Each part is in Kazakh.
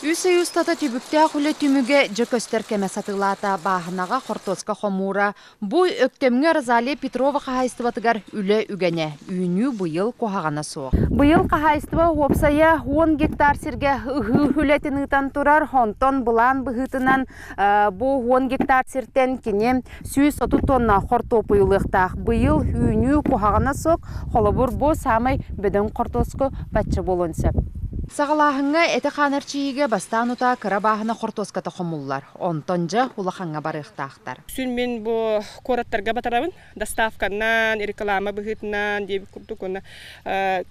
Үсей устата түбікте құлы түміге жөкөстер кеме сатылата бағынаға қортоска қомура. Бұ өктемге Розалия Петрова қағайстыбатыгар үлі үгене. Үйіні бұйыл қоғағана соқ. Бұйыл қағайстыба опсая 10 гектар серге үлетін ұтан тұрар. Онтон бұлан бұғытынан бұ 10 гектар сертен кене 130 тонна қорто бұйылықтақ. Бұйыл үйіні қоғағана соқ. Қолыбыр бұ самай бөдің қортосқа бәтчі болынсы. Сағалағыңа әті қанарчиеге бастан ұта кыра бағына қортоската қомуллар. Онтонжа улахаңа барықтақтар. Сүн мен бұл қораттарға батарабын. Доставканнан, реклама бұғытынан, деп күрдік.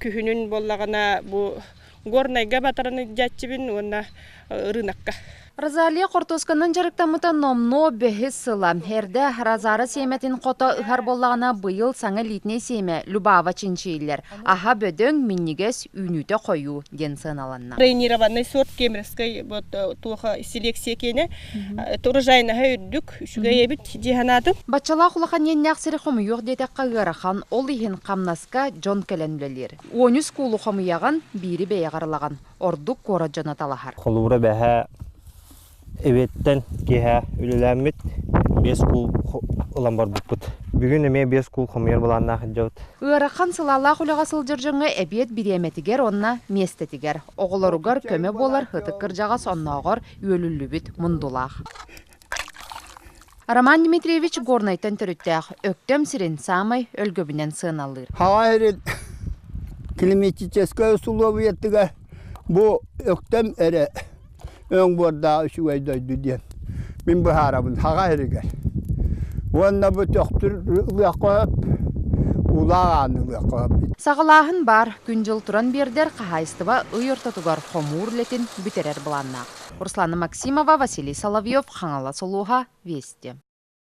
Күхінін болағына бұл горнайға батараны жатчыбын, онна рынаққа. Розалия қортосканын жарықтамыта номно бөхіз сыла. Әрді разары семетін қота ұхар болағына бұйыл саңа литне семе Любава чинчейлер. Аха бөдің миннигес үйніті қою ден сыналанна. Тренированный сорт кемерской туха селекция кене. Туржайнаға үрдік, үшіге ебіт диханадым. Батчала құлақан еннәқ сірі қомы йоқ деті қағырахан ол ехін қамнаска Джон кәләнлелер. 13 кулу қомы яған бири бейғарылаған. Ордық қора жана талахар. Қолуыра бәхә Эветтен кеһә үлеләмит 5 кул ылан бар буппут. Бүгүн эме 5 кул хомер буланна хҗат. Ырахан сылалла хулага сылжыржыңы әбиет биреметигер онна местетигер. Оголоругар көмө болар хытык кыржага сонногор өлүлүбүт мундулах. Роман Дмитриевич горнайтан төрүттәк өктөм сирин самай өлгөбүнен сыналыр. Хавайрит климатическое условиятыга бу өктөм эре Ön borda şuay döydü diyen. Min bu harabın haga herger. Onda bu töktür ıqap, ulağanı ıqap. Sağalahın бар, күнжыл туран бердер қағайыстыва ұйыртатугар хомурлетін бүтерер бұланнақ. Руслана Максимова, Василий Соловьев, Хаңала Солуға, Вести.